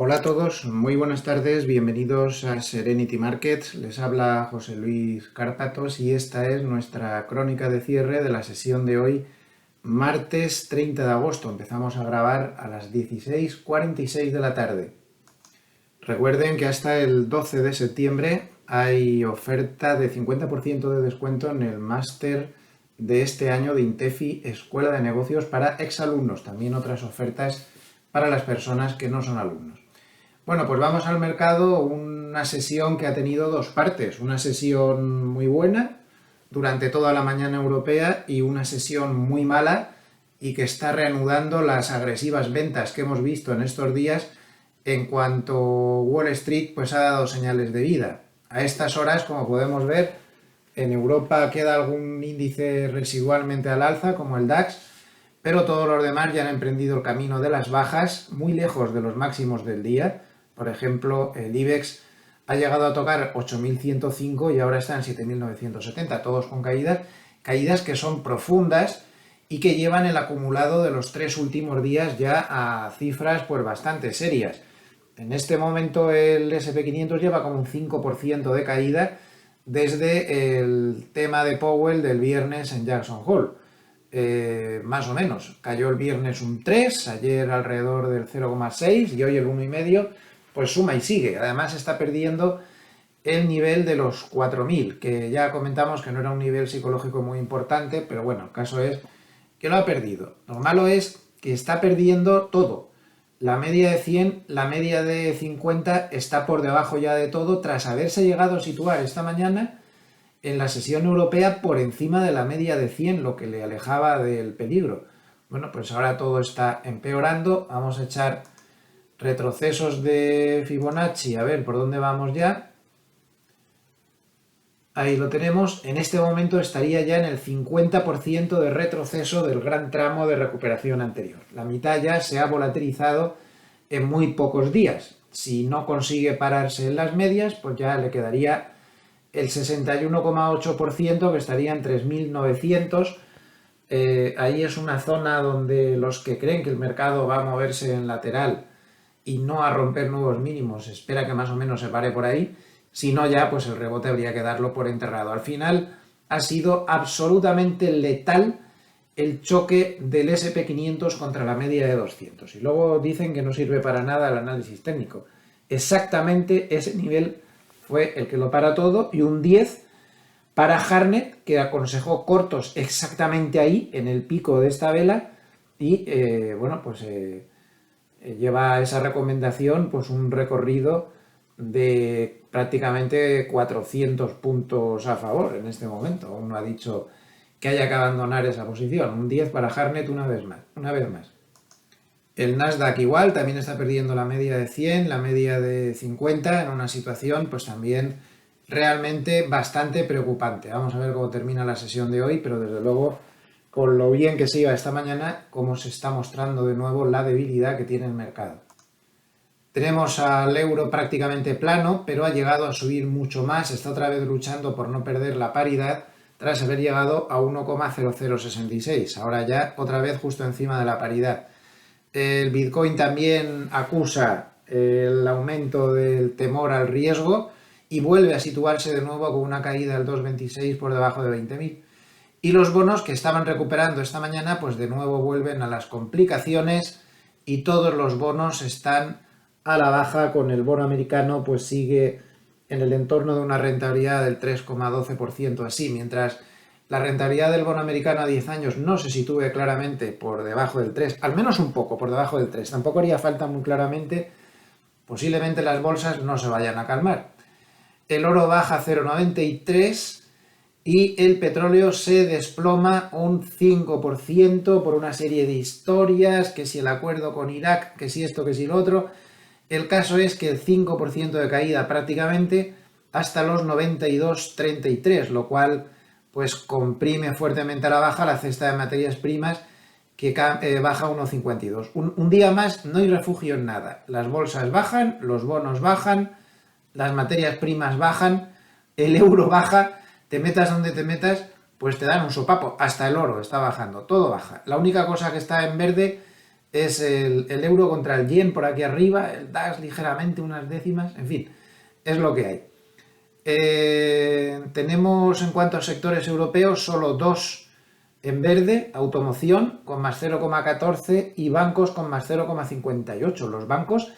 Hola a todos, muy buenas tardes, bienvenidos a Serenity Markets. Les habla José Luis Cárpatos y esta es nuestra crónica de cierre de la sesión de hoy, martes 30 de agosto. Empezamos a grabar a las 16:46 de la tarde. Recuerden que hasta el 12 de septiembre hay oferta de 50% de descuento en el máster de este año de Intefi Escuela de Negocios para exalumnos. También otras ofertas para las personas que no son alumnos. Bueno, pues vamos al mercado, una sesión que ha tenido dos partes, una sesión muy buena durante toda la mañana europea y una sesión muy mala y que está reanudando las agresivas ventas que hemos visto en estos días en cuanto Wall Street pues ha dado señales de vida. A estas horas, como podemos ver, en Europa queda algún índice residualmente al alza, como el DAX, pero todos los demás ya han emprendido el camino de las bajas, muy lejos de los máximos del día. Por ejemplo, el IBEX ha llegado a tocar 8.105 y ahora está en 7.970, todos con caídas que son profundas y que llevan el acumulado de los 3 últimos días ya a cifras pues bastante serias. En este momento el S&P 500 lleva como un 5% de caída desde el tema de Powell del viernes en Jackson Hole. Más o menos, cayó el viernes un 3, ayer alrededor del 0,6 y hoy el 1,5, pues suma y sigue. Además está perdiendo el nivel de los 4.000, que ya comentamos que no era un nivel psicológico muy importante, pero bueno, el caso es que lo ha perdido. Lo malo es que está perdiendo todo. La media de 100, la media de 50 está por debajo ya de todo tras haberse llegado a situar esta mañana en la sesión europea por encima de la media de 100, lo que le alejaba del peligro. Bueno, pues ahora todo está empeorando. Vamos a echar retrocesos de Fibonacci, a ver por dónde vamos ya. Ahí lo tenemos. En este momento estaría ya en el 50% de retroceso del gran tramo de recuperación anterior. La mitad ya se ha volatilizado en muy pocos días. Si no consigue pararse en las medias, pues ya le quedaría el 61,8%, que estaría en 3.900. Ahí es una zona donde los que creen que el mercado va a moverse en lateral y no a romper nuevos mínimos, espera que más o menos se pare por ahí. Si no, ya pues el rebote habría que darlo por enterrado. Al final ha sido absolutamente letal el choque del S&P 500 contra la media de 200. Y luego dicen que no sirve para nada el análisis técnico. Exactamente ese nivel fue el que lo para todo, y un 10 para Harnett, que aconsejó cortos exactamente ahí, en el pico de esta vela, y bueno, pues lleva esa recomendación pues un recorrido de prácticamente 400 puntos a favor en este momento. Aún no ha dicho que haya que abandonar esa posición. Un 10 para Harnett una vez más. El Nasdaq igual, también está perdiendo la media de 100, la media de 50, en una situación pues también realmente bastante preocupante. Vamos a ver cómo termina la sesión de hoy, pero desde luego con lo bien que se iba esta mañana, cómo se está mostrando de nuevo la debilidad que tiene el mercado. Tenemos al euro prácticamente plano, pero ha llegado a subir mucho más, está otra vez luchando por no perder la paridad tras haber llegado a 1,0066, ahora ya otra vez justo encima de la paridad. El Bitcoin también acusa el aumento del temor al riesgo y vuelve a situarse de nuevo con una caída del 2,26 por debajo de 20.000. Y los bonos que estaban recuperando esta mañana, pues de nuevo vuelven a las complicaciones y todos los bonos están a la baja, con el bono americano pues sigue en el entorno de una rentabilidad del 3,12% así, mientras la rentabilidad del bono americano a 10 años no se sitúe claramente por debajo del 3, al menos un poco por debajo del 3, tampoco haría falta muy claramente, posiblemente las bolsas no se vayan a calmar. El oro baja 0,93 y el petróleo se desploma un 5% por una serie de historias, que si el acuerdo con Irak, que si esto, que si lo otro. El caso es que el 5% de caída prácticamente hasta los 92,33, lo cual pues comprime fuertemente a la baja la cesta de materias primas, que baja 1,52. Un día más no hay refugio en nada. Las bolsas bajan, los bonos bajan, las materias primas bajan, el euro baja, te metas donde te metas, pues te dan un sopapo. Hasta el oro está bajando, todo baja. La única cosa que está en verde es el euro contra el yen por aquí arriba, el DAX ligeramente unas décimas, en fin, es lo que hay. Tenemos en cuanto a sectores europeos solo dos en verde: automoción con más 0,14 y bancos con más 0,58. Los bancos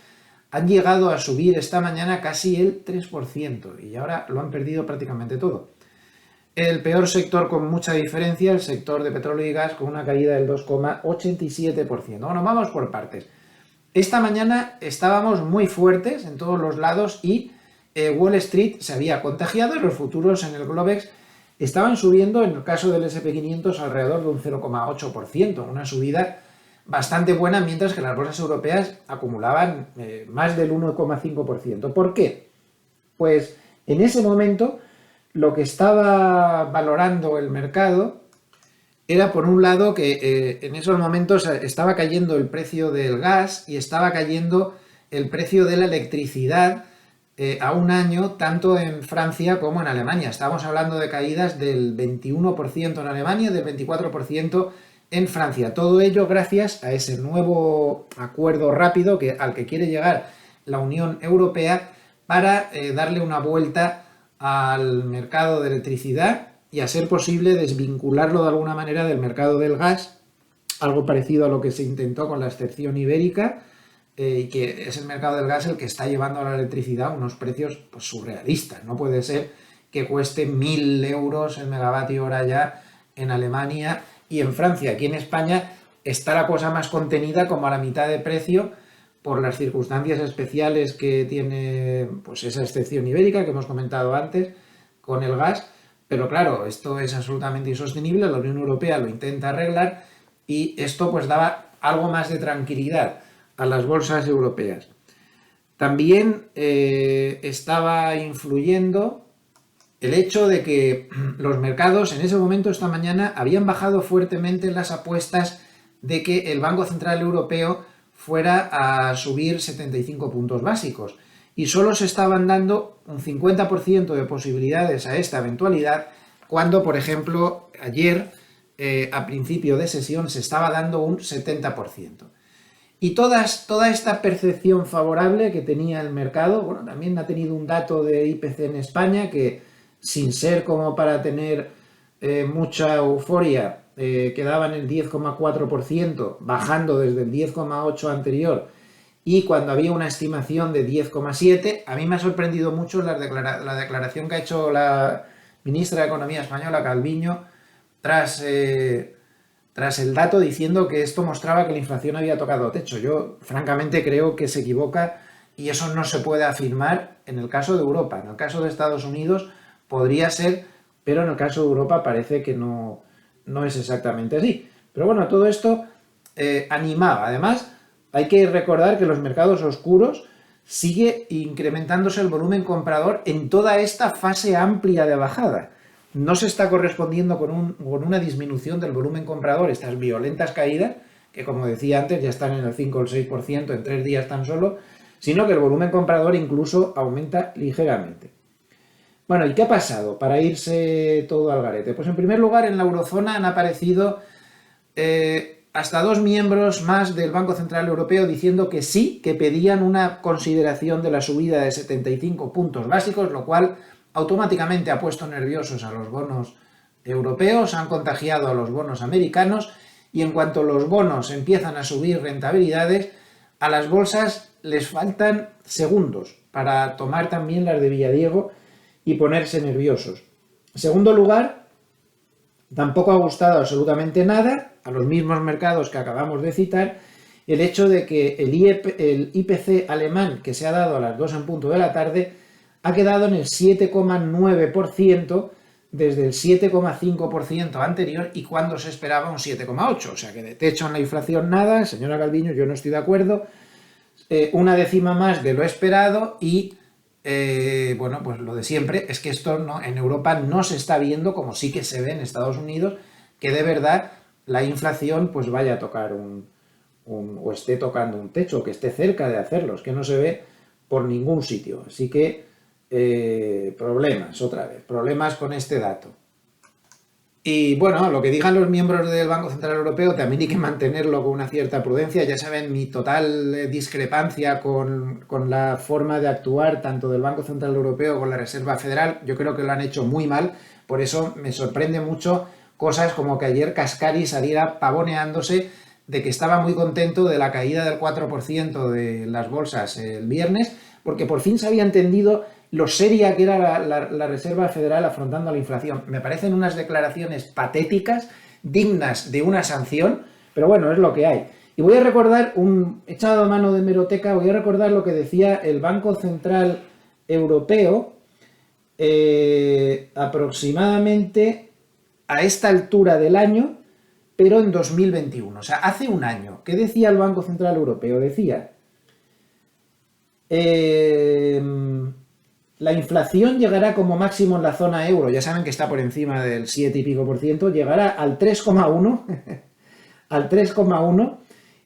han llegado a subir esta mañana casi el 3% y ahora lo han perdido prácticamente todo. El peor sector con mucha diferencia, el sector de petróleo y gas, con una caída del 2,87%. Bueno, vamos por partes. Esta mañana estábamos muy fuertes en todos los lados y Wall Street se había contagiado y los futuros en el Globex estaban subiendo, en el caso del S&P 500, alrededor de un 0,8%, una subida bastante buena, mientras que las bolsas europeas acumulaban más del 1,5%. ¿Por qué? Pues en ese momento lo que estaba valorando el mercado era, por un lado, que en esos momentos estaba cayendo el precio del gas y estaba cayendo el precio de la electricidad a un año, tanto en Francia como en Alemania. Estábamos hablando de caídas del 21% en Alemania, del 24% en Francia. Todo ello gracias a ese nuevo acuerdo rápido al que quiere llegar la Unión Europea para darle una vuelta al mercado de electricidad y, a ser posible, desvincularlo de alguna manera del mercado del gas, algo parecido a lo que se intentó con la excepción ibérica, y que es el mercado del gas el que está llevando a la electricidad a unos precios pues surrealistas. No puede ser que cueste 1.000 euros el megavatio hora ya en Alemania y en Francia. Aquí en España está la cosa más contenida, como a la mitad de precio, por las circunstancias especiales que tiene pues esa excepción ibérica que hemos comentado antes con el gas. Pero claro, esto es absolutamente insostenible, la Unión Europea lo intenta arreglar y esto pues daba algo más de tranquilidad a las bolsas europeas. También estaba influyendo el hecho de que los mercados en ese momento, esta mañana, habían bajado fuertemente las apuestas de que el Banco Central Europeo fuera a subir 75 puntos básicos y solo se estaban dando un 50% de posibilidades a esta eventualidad, cuando, por ejemplo, ayer a principio de sesión se estaba dando un 70%. Y toda esta percepción favorable que tenía el mercado, bueno, también ha tenido un dato de IPC en España que, sin ser como para tener mucha euforia, quedaba en el 10,4%, bajando desde el 10,8% anterior, y cuando había una estimación de 10,7%, a mí me ha sorprendido mucho la declaración que ha hecho la ministra de Economía española, Calviño, tras el dato, diciendo que esto mostraba que la inflación había tocado techo. Yo, francamente, creo que se equivoca y eso no se puede afirmar en el caso de Europa. En el caso de Estados Unidos podría ser, pero en el caso de Europa parece que no es exactamente así. Pero bueno, todo esto animaba. Además, hay que recordar que los mercados oscuros sigue incrementándose el volumen comprador en toda esta fase amplia de bajada. No se está correspondiendo con una disminución del volumen comprador, estas violentas caídas, que, como decía antes, ya están en el 5 o el 6% en 3 días tan solo, sino que el volumen comprador incluso aumenta ligeramente. Bueno, ¿y qué ha pasado para irse todo al garete? Pues en primer lugar, en la eurozona han aparecido hasta 2 miembros más del Banco Central Europeo diciendo que sí, que pedían una consideración de la subida de 75 puntos básicos, lo cual automáticamente ha puesto nerviosos a los bonos europeos, han contagiado a los bonos americanos, y en cuanto los bonos empiezan a subir rentabilidades, a las bolsas les faltan segundos para tomar también las de Villadiego y ponerse nerviosos. En segundo lugar, tampoco ha gustado absolutamente nada a los mismos mercados que acabamos de citar el hecho de que el IPC alemán, que se ha dado a las 2 en punto de la tarde, ha quedado en el 7,9% desde el 7,5% anterior, y cuando se esperaba un 7,8%. O sea que de techo en la inflación nada, señora Calviño, yo no estoy de acuerdo. Una décima más de lo esperado y, bueno, pues lo de siempre es que esto en Europa no se está viendo, como sí que se ve en Estados Unidos, que de verdad la inflación pues vaya a tocar o esté tocando un techo, que esté cerca de hacerlo, es que no se ve por ningún sitio. Así que problemas con este dato. Y bueno, lo que digan los miembros del Banco Central Europeo también hay que mantenerlo con una cierta prudencia. Ya saben mi total discrepancia con la forma de actuar tanto del Banco Central Europeo como la Reserva Federal. Yo creo que lo han hecho muy mal. Por eso me sorprende mucho cosas como que ayer Cascari saliera pavoneándose de que estaba muy contento de la caída del 4% de las bolsas el viernes, porque por fin se había entendido lo seria que era la Reserva Federal afrontando la inflación. Me parecen unas declaraciones patéticas, dignas de una sanción, pero bueno, es lo que hay. Y voy a recordar, echado a mano de hemeroteca, voy a recordar lo que decía el Banco Central Europeo aproximadamente a esta altura del año, pero en 2021, o sea, hace un año. ¿Qué decía el Banco Central Europeo? Decía... la inflación llegará como máximo en la zona euro, ya saben que está por encima del 7 y pico por ciento, llegará al 3,1 al 3,1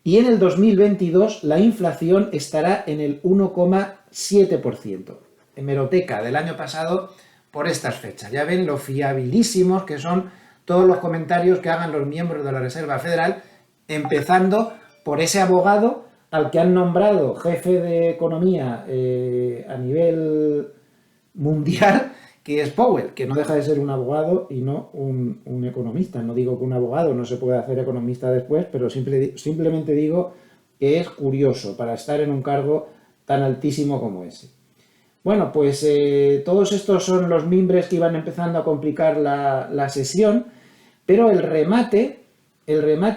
y en el 2022 la inflación estará en el 1,7%. Hemeroteca del año pasado por estas fechas. Ya ven lo fiabilísimos que son todos los comentarios que hagan los miembros de la Reserva Federal, empezando por ese abogado al que han nombrado jefe de economía a nivel mundial, que es Powell, que no deja de ser un abogado y no un economista. No digo que un abogado no se pueda hacer economista después, pero simplemente digo que es curioso para estar en un cargo tan altísimo como ese. Bueno, pues todos estos son los mimbres que iban empezando a complicar la sesión, pero el remate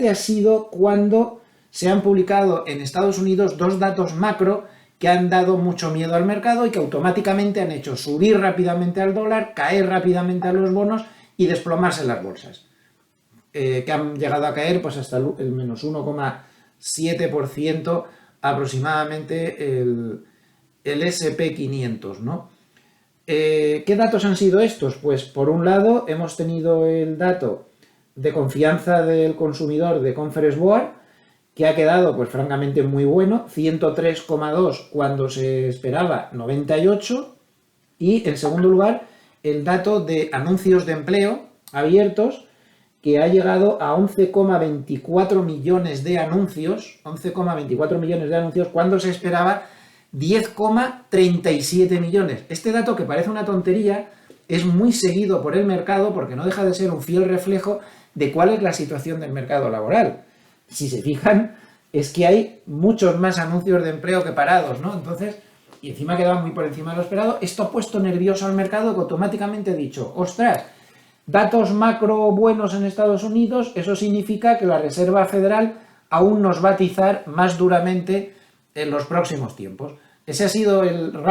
ha sido cuando se han publicado en Estados Unidos dos datos macro que han dado mucho miedo al mercado y que automáticamente han hecho subir rápidamente al dólar, caer rápidamente a los bonos y desplomarse las bolsas, que han llegado a caer pues hasta el menos 1,7% aproximadamente el SP500, ¿no? ¿Qué datos han sido estos? Pues por un lado hemos tenido el dato de confianza del consumidor de Conference Board, que ha quedado pues francamente muy bueno, 103,2 cuando se esperaba 98, y en segundo lugar el dato de anuncios de empleo abiertos, que ha llegado a 11,24 millones de anuncios, 11,24 millones de anuncios cuando se esperaba 10,37 millones. Este dato, que parece una tontería, es muy seguido por el mercado porque no deja de ser un fiel reflejo de cuál es la situación del mercado laboral. Si se fijan, es que hay muchos más anuncios de empleo que parados, ¿no? Entonces, y encima ha quedado muy por encima de lo esperado. Esto ha puesto nervioso al mercado, que automáticamente ha dicho, ostras, datos macro buenos en Estados Unidos, eso significa que la Reserva Federal aún nos va a atizar más duramente en los próximos tiempos. Ese ha sido la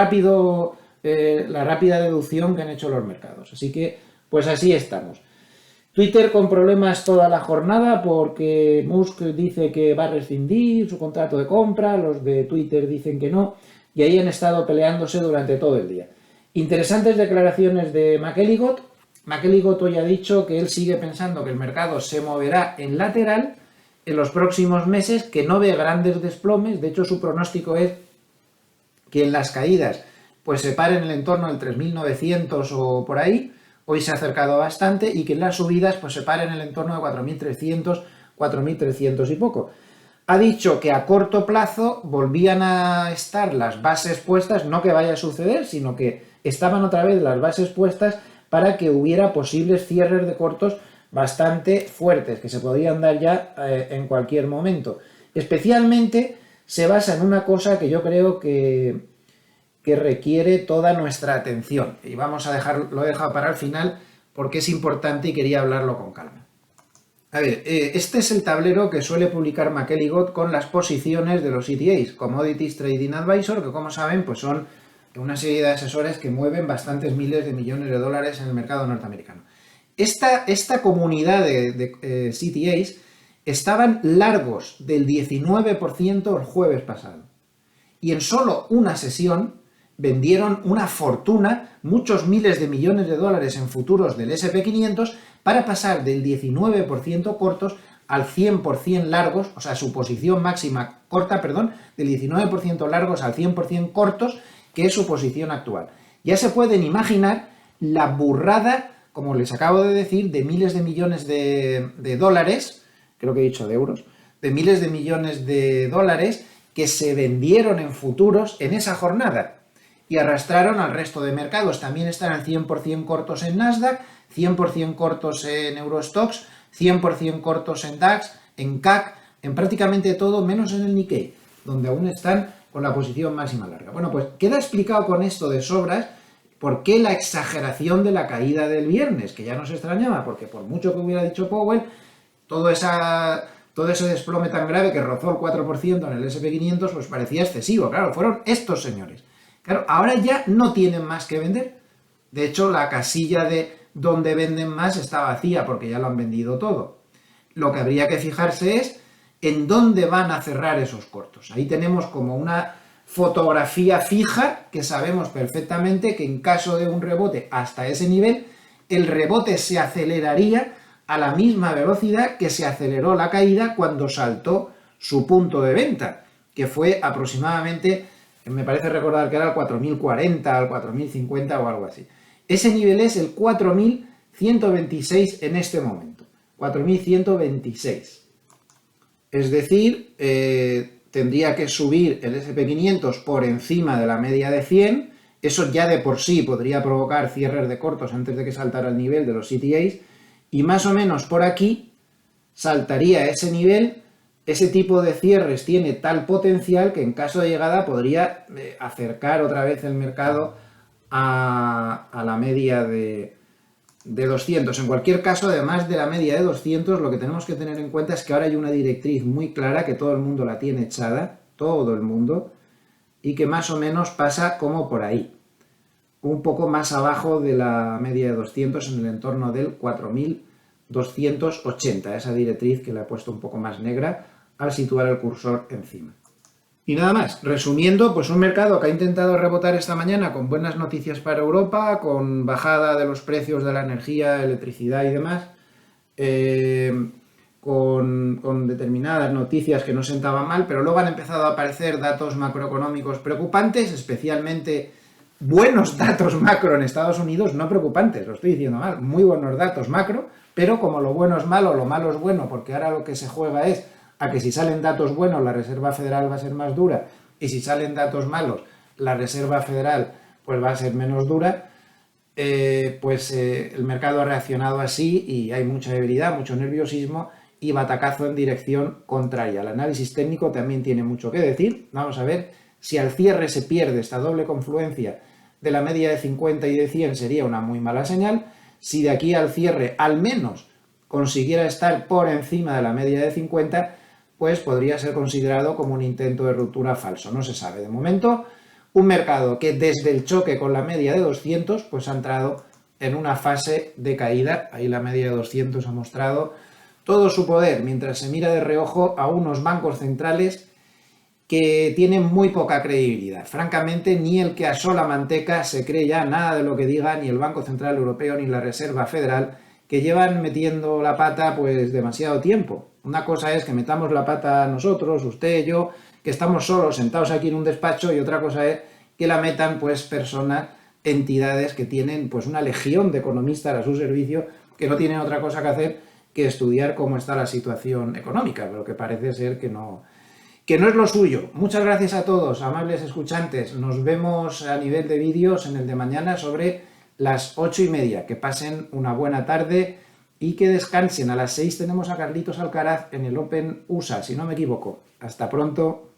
rápida deducción que han hecho los mercados. Así que, pues así estamos. Twitter con problemas toda la jornada porque Musk dice que va a rescindir su contrato de compra, los de Twitter dicen que no, y ahí han estado peleándose durante todo el día. Interesantes declaraciones de McElligott. McElligott hoy ha dicho que él sigue pensando que el mercado se moverá en lateral en los próximos meses, que no ve grandes desplomes. De hecho, su pronóstico es que en las caídas pues se paren en el entorno del 3.900 o por ahí. Hoy se ha acercado bastante, y que en las subidas pues se paren en el entorno de 4.300, 4.300 y poco. Ha dicho que a corto plazo volvían a estar las bases puestas, no que vaya a suceder, sino que estaban otra vez las bases puestas para que hubiera posibles cierres de cortos bastante fuertes, que se podían dar ya en cualquier momento. Especialmente se basa en una cosa que yo creo que requiere toda nuestra atención, y lo he dejado para el final porque es importante y quería hablarlo con calma. A ver, este es el tablero que suele publicar McElligott con las posiciones de los CTAs, Commodities Trading Advisor, que como saben pues son una serie de asesores que mueven bastantes miles de millones de dólares en el mercado norteamericano. Esta comunidad de CTAs estaban largos del 19% el jueves pasado, y en solo una sesión vendieron una fortuna, muchos miles de millones de dólares en futuros del SP500, para pasar del 19% cortos al 100% largos, o sea, su posición máxima corta, perdón, del 19% largos al 100% cortos, que es su posición actual. Ya se pueden imaginar la burrada como les acabo de decir, de miles de millones de dólares, creo que he dicho de euros, de miles de millones de dólares que se vendieron en futuros en esa jornada y arrastraron al resto de mercados. También están 100% cortos en Nasdaq, 100% cortos en Eurostoxx, 100% cortos en DAX, en CAC, en prácticamente todo, menos en el Nikkei, donde aún están con la posición máxima larga. Bueno, pues queda explicado con esto de sobras por qué la exageración de la caída del viernes, que ya no se extrañaba, porque por mucho que hubiera dicho Powell, todo ese desplome tan grave que rozó el 4% en el SP500, pues parecía excesivo. Claro, fueron estos señores. Claro, ahora ya no tienen más que vender. De hecho, la casilla de donde venden más está vacía, porque ya lo han vendido todo. Lo que habría que fijarse es en dónde van a cerrar esos cortos. Ahí tenemos como una fotografía fija que sabemos perfectamente que en caso de un rebote hasta ese nivel, el rebote se aceleraría a la misma velocidad que se aceleró la caída cuando saltó su punto de venta, que fue aproximadamente, me parece recordar que era el 4040, el 4050 o algo así. Ese nivel es el 4126 en este momento, 4126. Es decir, tendría que subir el SP500 por encima de la media de 100, eso ya de por sí podría provocar cierres de cortos antes de que saltara el nivel de los CTAs, y más o menos por aquí saltaría ese nivel. Ese tipo de cierres tiene tal potencial que en caso de llegada podría acercar otra vez el mercado a la media de 200. En cualquier caso, además de la media de 200, lo que tenemos que tener en cuenta es que ahora hay una directriz muy clara que todo el mundo la tiene echada, todo el mundo, y que más o menos pasa como por ahí, un poco más abajo de la media de 200, en el entorno del 4280, esa directriz que la he puesto un poco más negra al situar el cursor encima. Y nada más, resumiendo, pues un mercado que ha intentado rebotar esta mañana con buenas noticias para Europa, con bajada de los precios de la energía, electricidad y demás, con determinadas noticias que no sentaban mal, pero luego han empezado a aparecer datos macroeconómicos preocupantes, especialmente buenos datos macro en Estados Unidos, no preocupantes, lo estoy diciendo mal, muy buenos datos macro, pero como lo bueno es malo, lo malo es bueno, porque ahora lo que se juega es a que si salen datos buenos la Reserva Federal va a ser más dura y si salen datos malos la Reserva Federal pues va a ser menos dura, el mercado ha reaccionado así y hay mucha debilidad, mucho nerviosismo y batacazo en dirección contraria. El análisis técnico también tiene mucho que decir. Vamos a ver si al cierre se pierde esta doble confluencia de la media de 50 y de 100, sería una muy mala señal. Si de aquí al cierre al menos consiguiera estar por encima de la media de 50, pues podría ser considerado como un intento de ruptura falso. No se sabe. De momento, un mercado que desde el choque con la media de 200, pues ha entrado en una fase de caída. Ahí la media de 200 ha mostrado todo su poder, mientras se mira de reojo a unos bancos centrales que tienen muy poca credibilidad. Francamente, ni el que asó la manteca se cree ya nada de lo que diga ni el Banco Central Europeo ni la Reserva Federal, que llevan metiendo la pata pues demasiado tiempo. Una cosa es que metamos la pata nosotros, usted, yo, que estamos solos sentados aquí en un despacho, y otra cosa es que la metan pues personas, entidades que tienen pues una legión de economistas a su servicio, que no tienen otra cosa que hacer que estudiar cómo está la situación económica, pero que parece ser que no es lo suyo. Muchas gracias a todos, amables escuchantes. Nos vemos a nivel de vídeos en el de mañana sobre las 8:30. Que pasen una buena tarde y que descansen. A las 6 tenemos a Carlitos Alcaraz en el Open USA, si no me equivoco. Hasta pronto.